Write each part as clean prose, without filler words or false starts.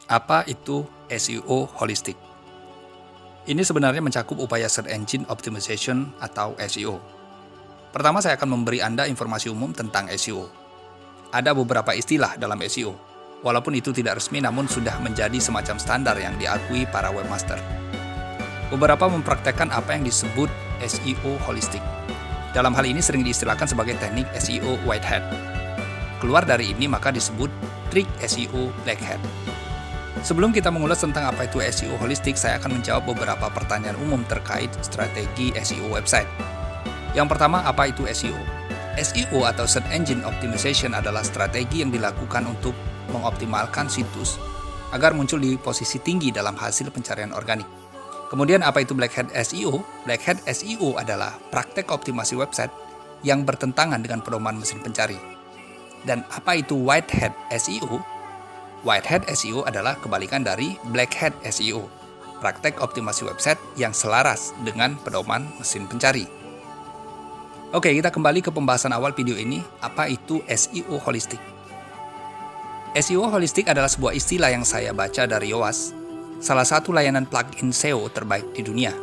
Apa itu SEO holistik? Ini sebenarnya mencakup upaya Search Engine Optimization atau SEO. Pertama, saya akan memberi Anda informasi umum tentang SEO. Ada beberapa istilah dalam SEO, walaupun itu tidak resmi namun sudah menjadi semacam standar yang diakui para webmaster. Beberapa mempraktekkan apa yang disebut SEO holistik. Dalam hal ini sering diistilahkan sebagai teknik SEO white hat. Keluar dari ini maka disebut trik SEO black hat. Sebelum kita mengulas tentang apa itu SEO holistik, saya akan menjawab beberapa pertanyaan umum terkait strategi SEO website. Yang pertama, apa itu SEO? SEO atau Search Engine Optimization adalah strategi yang dilakukan untuk mengoptimalkan situs agar muncul di posisi tinggi dalam hasil pencarian organik. Kemudian apa itu Black Hat SEO? Black Hat SEO adalah praktek optimasi website yang bertentangan dengan pedoman mesin pencari. Dan apa itu White Hat SEO? White Hat SEO adalah kebalikan dari Black Hat SEO, praktek optimasi website yang selaras dengan pedoman mesin pencari. Oke, kita kembali ke pembahasan awal video ini, apa itu SEO holistik? SEO holistik adalah sebuah istilah yang saya baca dari Yoast, salah satu layanan plugin SEO terbaik di dunia.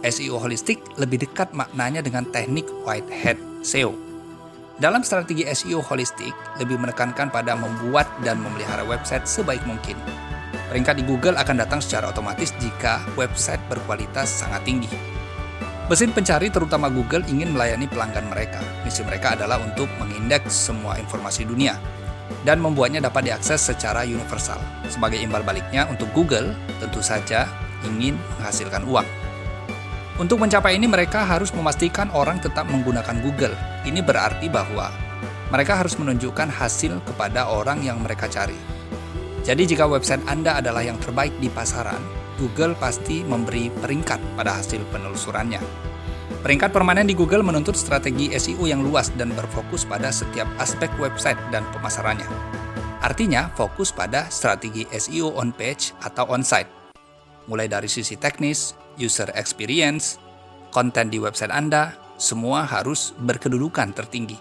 SEO holistik lebih dekat maknanya dengan teknik White Hat SEO. Dalam strategi SEO holistik, lebih menekankan pada membuat dan memelihara website sebaik mungkin. Peringkat di Google akan datang secara otomatis jika website berkualitas sangat tinggi. Mesin pencari terutama Google ingin melayani pelanggan mereka. Misi mereka adalah untuk mengindeks semua informasi dunia dan membuatnya dapat diakses secara universal. Sebagai imbal baliknya, untuk Google tentu saja ingin menghasilkan uang. Untuk mencapai ini, mereka harus memastikan orang tetap menggunakan Google. Ini berarti bahwa mereka harus menunjukkan hasil kepada orang yang mereka cari. Jadi jika website Anda adalah yang terbaik di pasaran, Google pasti memberi peringkat pada hasil penelusurannya. Peringkat permanen di Google menuntut strategi SEO yang luas dan berfokus pada setiap aspek website dan pemasarannya. Artinya, fokus pada strategi SEO on-page atau on-site. Mulai dari sisi teknis, user experience, konten di website Anda, semua harus berkedudukan tertinggi.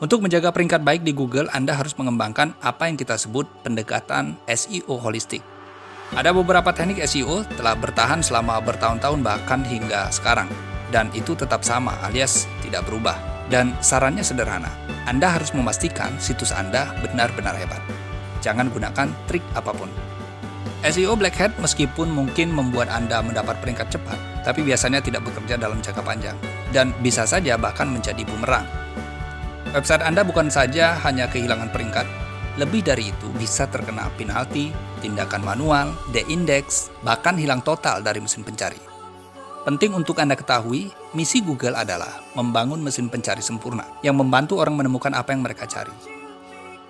Untuk menjaga peringkat baik di Google, Anda harus mengembangkan apa yang kita sebut pendekatan SEO holistik. Ada beberapa teknik SEO telah bertahan selama bertahun-tahun bahkan hingga sekarang, dan itu tetap sama alias tidak berubah. Dan sarannya sederhana, Anda harus memastikan situs Anda benar-benar hebat. Jangan gunakan trik apapun. SEO Black Hat meskipun mungkin membuat Anda mendapat peringkat cepat, tapi biasanya tidak bekerja dalam jangka panjang, dan bisa saja bahkan menjadi bumerang. Website Anda bukan saja hanya kehilangan peringkat, lebih dari itu bisa terkena penalti, tindakan manual, de-index, bahkan hilang total dari mesin pencari. Penting untuk Anda ketahui, misi Google adalah membangun mesin pencari sempurna, yang membantu orang menemukan apa yang mereka cari.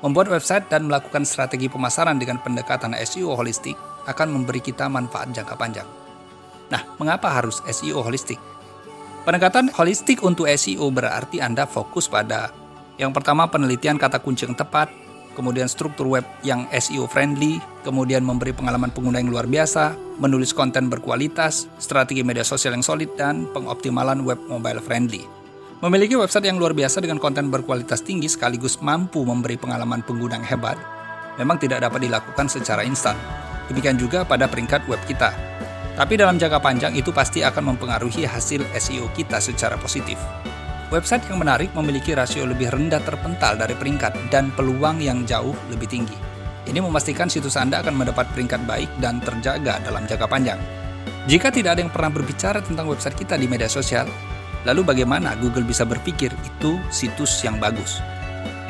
Membuat website dan melakukan strategi pemasaran dengan pendekatan SEO holistik akan memberi kita manfaat jangka panjang. Nah, mengapa harus SEO holistik? Pendekatan holistik untuk SEO berarti Anda fokus pada yang pertama penelitian kata kunci yang tepat, kemudian struktur web yang SEO friendly, kemudian memberi pengalaman pengguna yang luar biasa, menulis konten berkualitas, strategi media sosial yang solid, dan pengoptimalan web mobile friendly. Memiliki website yang luar biasa dengan konten berkualitas tinggi sekaligus mampu memberi pengalaman pengguna yang hebat, memang tidak dapat dilakukan secara instan. Demikian juga pada peringkat web kita. Tapi dalam jangka panjang itu pasti akan mempengaruhi hasil SEO kita secara positif. Website yang menarik memiliki rasio lebih rendah terpental dari peringkat dan peluang yang jauh lebih tinggi. Ini memastikan situs Anda akan mendapat peringkat baik dan terjaga dalam jangka panjang. Jika tidak ada yang pernah berbicara tentang website kita di media sosial, lalu bagaimana Google bisa berpikir itu situs yang bagus?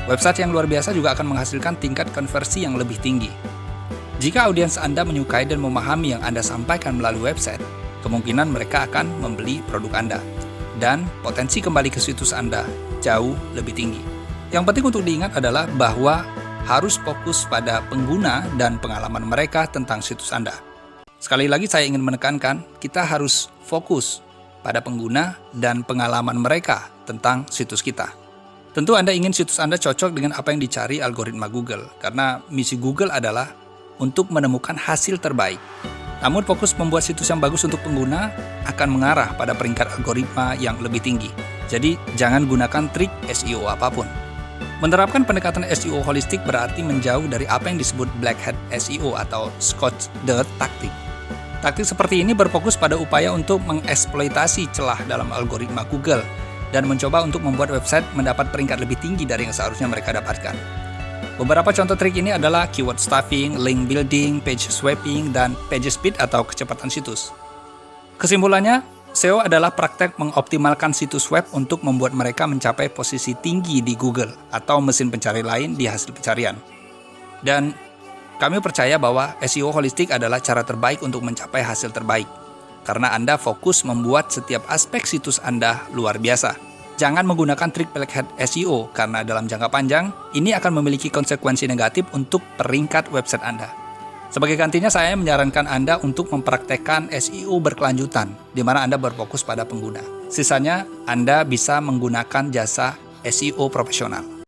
Website yang luar biasa juga akan menghasilkan tingkat konversi yang lebih tinggi. Jika audiens Anda menyukai dan memahami yang Anda sampaikan melalui website, kemungkinan mereka akan membeli produk Anda. Dan potensi kembali ke situs Anda jauh lebih tinggi. Yang penting untuk diingat adalah bahwa harus fokus pada pengguna dan pengalaman mereka tentang situs Anda. Sekali lagi saya ingin menekankan, kita harus fokus pada pengguna dan pengalaman mereka tentang situs kita. Tentu Anda ingin situs Anda cocok dengan apa yang dicari algoritma Google, karena misi Google adalah untuk menemukan hasil terbaik. Namun fokus membuat situs yang bagus untuk pengguna akan mengarah pada peringkat algoritma yang lebih tinggi. Jadi jangan gunakan trik SEO apapun. Menerapkan pendekatan SEO holistik berarti menjauh dari apa yang disebut black hat SEO atau Scotch Dirt Tactic. Taktik seperti ini berfokus pada upaya untuk mengeksploitasi celah dalam algoritma Google dan mencoba untuk membuat website mendapat peringkat lebih tinggi dari yang seharusnya mereka dapatkan. Beberapa contoh trik ini adalah keyword stuffing, link building, page swapping, dan page speed atau kecepatan situs. Kesimpulannya, SEO adalah praktek mengoptimalkan situs web untuk membuat mereka mencapai posisi tinggi di Google atau mesin pencari lain di hasil pencarian. Dan kami percaya bahwa SEO holistik adalah cara terbaik untuk mencapai hasil terbaik, karena Anda fokus membuat setiap aspek situs Anda luar biasa. Jangan menggunakan trik black hat SEO, karena dalam jangka panjang, ini akan memiliki konsekuensi negatif untuk peringkat website Anda. Sebagai gantinya, saya menyarankan Anda untuk mempraktekkan SEO berkelanjutan, di mana Anda berfokus pada pengguna. Sisanya, Anda bisa menggunakan jasa SEO profesional.